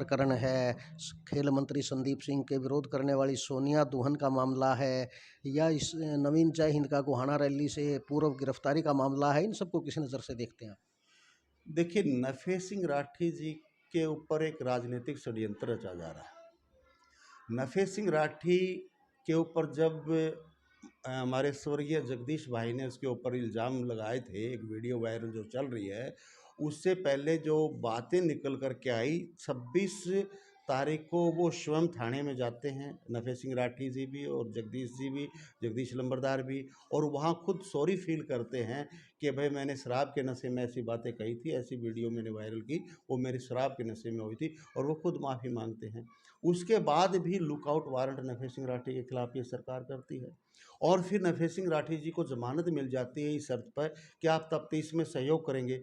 प्रकरण है, खेल मंत्री संदीप सिंह के विरोध करने वाली सोनिया दुहन का मामला है, या इस नवीन जय हिंद का गोहाना रैली से पूर्व गिरफ्तारी का मामला है, इन सबको किस नज़र से देखते हैं आप? देखिए, नफे सिंह राठी जी के ऊपर एक राजनीतिक षड्यंत्र रचा जा रहा है। नफे सिंह राठी के ऊपर जब हमारे स्वर्गीय जगदीश भाई ने उसके ऊपर इल्ज़ाम लगाए थे, एक वीडियो वायरल जो चल रही है, उससे पहले जो बातें निकल कर के आई, 26 तारीख को वो स्वयं थाने में जाते हैं, नफे सिंह राठी जी भी और जगदीश जी भी, जगदीश लंबरदार भी, और वहाँ खुद सॉरी फील करते हैं कि भाई मैंने शराब के नशे में ऐसी बातें कही थी, ऐसी वीडियो मैंने वायरल की, वो मेरी शराब के नशे में हुई थी, और वो खुद माफ़ी मांगते हैं। उसके बाद भी लुकआउट वारंट नफे सिंह राठी के खिलाफ ये सरकार करती है, और फिर नफे सिंह राठी जी को जमानत मिल जाती है इस शर्त पर कि आप तफ्तीश में सहयोग करेंगे।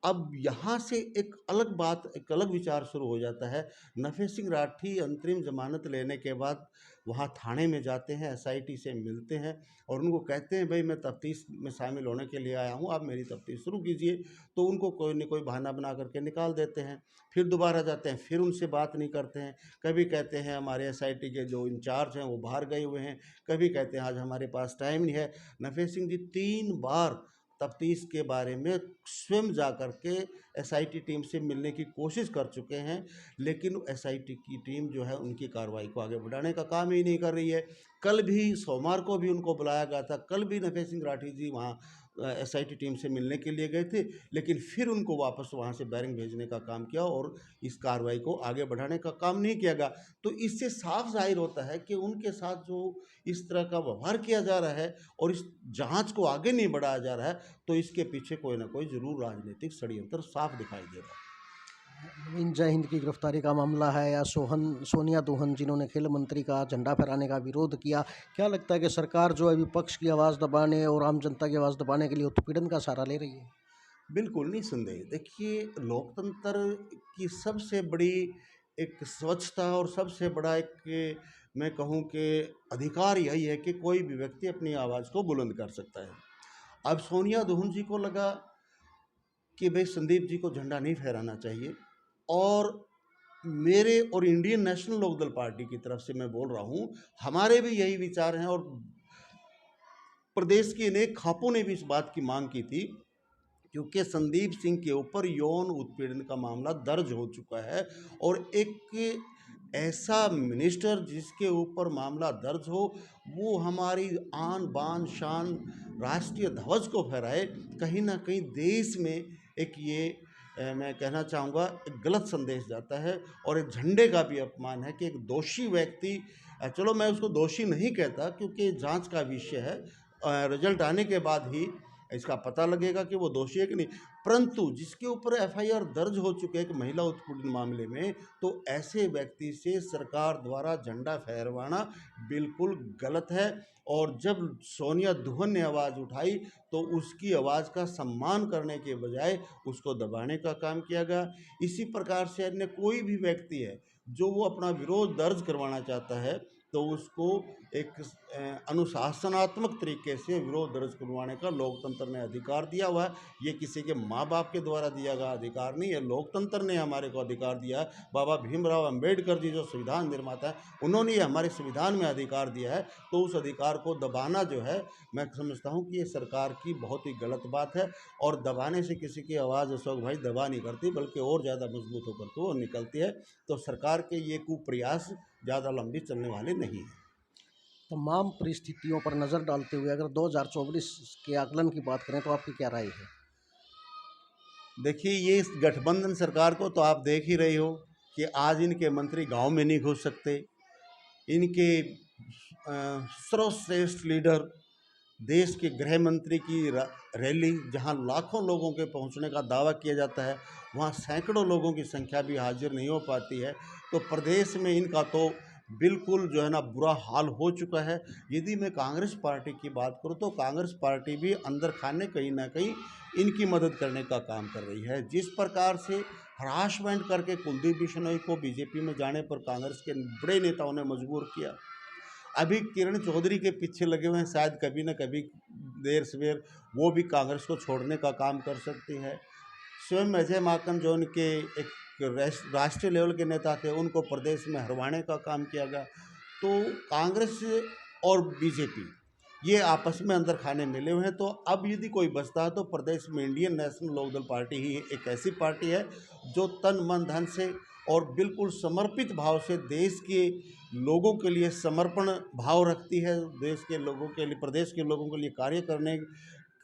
अब यहाँ से एक अलग बात, एक अलग विचार शुरू हो जाता है। नफे सिंह राठी अंतरिम जमानत लेने के बाद वहाँ थाने में जाते हैं, एसआईटी से मिलते हैं और उनको कहते हैं भाई मैं तफ्तीश में शामिल होने के लिए आया हूँ, आप मेरी तफ्तीश शुरू कीजिए। तो उनको कोई न कोई बहाना बना करके निकाल देते हैं। फिर दोबारा जाते हैं, फिर उनसे बात नहीं करते हैं। कभी कहते हैं हमारे एसआईटी के जो इंचार्ज हैं वो बाहर गए हुए हैं, कभी कहते हैं आज हमारे पास टाइम नहीं है। नफे सिंह जी 3 बार तफ्तीश के बारे में स्वयं जा कर के एसआईटी टीम से मिलने की कोशिश कर चुके हैं, लेकिन एसआईटी की टीम जो है उनकी कार्रवाई को आगे बढ़ाने का काम ही नहीं कर रही है। कल भी सोमवार को भी उनको बुलाया गया था, कल भी नफे सिंह राठी जी वहाँ एसआईटी टीम से मिलने के लिए गए थे, लेकिन फिर उनको वापस वहाँ से बैरिंग भेजने का काम किया और इस कार्रवाई को आगे बढ़ाने का काम नहीं किया गया। तो इससे साफ जाहिर होता है कि उनके साथ जो इस तरह का व्यवहार किया जा रहा है और इस जांच को आगे नहीं बढ़ाया जा रहा है, तो इसके पीछे कोई ना कोई जरूर राजनीतिक षड्यंत्र साफ दिखाई दे रहा है। नवीन जय हिंद की गिरफ्तारी का मामला है, या सोनिया दुहन जिन्होंने खेल मंत्री का झंडा फहराने का विरोध किया, क्या लगता है कि सरकार जो है विपक्ष की आवाज़ दबाने और आम जनता की आवाज़ दबाने के लिए उत्पीड़न का सहारा ले रही है? बिल्कुल निसंदेह। देखिए, लोकतंत्र की सबसे बड़ी एक स्वच्छता और सबसे बड़ा एक, मैं कहूँ कि अधिकार यही है कि कोई भी व्यक्ति अपनी आवाज़ को बुलंद कर सकता है। अब सोनिया दुहन जी को लगा कि भाई संदीप जी को झंडा नहीं फहराना चाहिए, और मेरे और इंडियन नेशनल लोकदल पार्टी की तरफ से मैं बोल रहा हूँ, हमारे भी यही विचार हैं, और प्रदेश के अनेक खापों ने भी इस बात की मांग की थी, क्योंकि संदीप सिंह के ऊपर यौन उत्पीड़न का मामला दर्ज हो चुका है, और एक ऐसा मिनिस्टर जिसके ऊपर मामला दर्ज हो, वो हमारी आन बान शान राष्ट्रीय ध्वज को फहराए, कहीं ना कहीं देश में एक ये मैं कहना चाहूँगा एक गलत संदेश जाता है, और एक झंडे का भी अपमान है कि एक दोषी व्यक्ति, चलो मैं उसको दोषी नहीं कहता क्योंकि जांच का विषय है, रिजल्ट आने के बाद ही इसका पता लगेगा कि वो दोषी है कि नहीं, परंतु जिसके ऊपर एफआईआर दर्ज हो चुके हैं एक महिला उत्पीड़न मामले में, तो ऐसे व्यक्ति से सरकार द्वारा झंडा फहरवाना बिल्कुल गलत है। और जब सोनिया दुहन ने आवाज़ उठाई तो उसकी आवाज़ का सम्मान करने के बजाय उसको दबाने का काम किया गया। इसी प्रकार से अन्य कोई भी व्यक्ति है जो वो अपना विरोध दर्ज करवाना चाहता है, तो उसको एक अनुशासनात्मक तरीके से विरोध दर्ज करवाने का लोकतंत्र ने अधिकार दिया हुआ है। ये किसी के माँ बाप के द्वारा दिया गया अधिकार नहीं है, लोकतंत्र ने हमारे को अधिकार दिया है। बाबा भीमराव अंबेडकर जी जो संविधान निर्माता है, उन्होंने ये हमारे संविधान में अधिकार दिया है, तो उस अधिकार को दबाना जो है, मैं समझता हूँ कि ये सरकार की बहुत ही गलत बात है। और दबाने से किसी की आवाज़ अशोक भाई दबा नहीं करती, बल्कि और ज़्यादा मजबूत होकर के वो निकलती है। तो सरकार के ये कुप्रयास ज़्यादा लंबी चलने वाले नहीं हैं। तमाम परिस्थितियों पर नज़र डालते हुए अगर 2024 के आकलन की बात करें तो आपकी क्या राय है? देखिए, ये इस गठबंधन सरकार को तो आप देख ही रहे हो कि आज इनके मंत्री गांव में नहीं घुस सकते। इनके सर्वश्रेष्ठ लीडर, देश के गृह मंत्री की रैली जहां लाखों लोगों के पहुंचने का दावा किया जाता है, वहां सैकड़ों लोगों की संख्या भी हाजिर नहीं हो पाती है। तो प्रदेश में इनका तो बिल्कुल जो है ना बुरा हाल हो चुका है। यदि मैं कांग्रेस पार्टी की बात करूं तो कांग्रेस पार्टी भी अंदर खाने कहीं ना कहीं इनकी मदद करने का काम कर रही है। जिस प्रकार से हरासमेंट करके कुलदीप बिश्नोई को बीजेपी में जाने पर कांग्रेस के बड़े नेताओं ने मजबूर किया, अभी किरण चौधरी के पीछे लगे हुए हैं, शायद कभी न कभी देर सवेर वो भी कांग्रेस को छोड़ने का काम कर सकती है। स्वयं अजय माकन जो उनके एक राष्ट्रीय लेवल के नेता थे उनको प्रदेश में हरवाने का काम किया गया। तो कांग्रेस और बीजेपी ये आपस में अंदर खाने मिले हुए हैं। तो अब यदि कोई बचता है तो प्रदेश में इंडियन नेशनल लोकदल पार्टी ही एक ऐसी पार्टी है जो तन मन धन से और बिल्कुल समर्पित भाव से देश के लोगों के लिए समर्पण भाव रखती है। देश के लोगों के लिए, प्रदेश के लोगों के लिए कार्य करने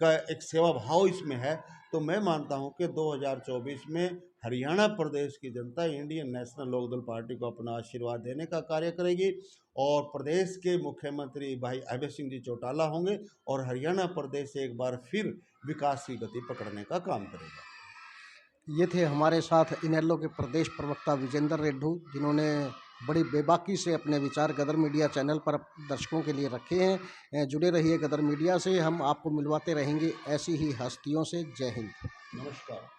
का एक सेवा भाव इसमें है। तो मैं मानता हूं कि 2024 में हरियाणा प्रदेश की जनता इंडियन नेशनल लोकदल पार्टी को अपना आशीर्वाद देने का कार्य करेगी और प्रदेश के मुख्यमंत्री भाई अभय सिंह जी चौटाला होंगे और हरियाणा प्रदेश एक बार फिर विकास की गति पकड़ने का काम करेगा। ये थे हमारे साथ इनेलो के प्रदेश प्रवक्ता विजेंद्र रेड्डू, जिन्होंने बड़ी बेबाकी से अपने विचार गदर मीडिया चैनल पर दर्शकों के लिए रखे हैं। जुड़े रहिए गदर मीडिया से, हम आपको मिलवाते रहेंगे ऐसी ही हस्तियों से। जय हिंद। नमस्कार।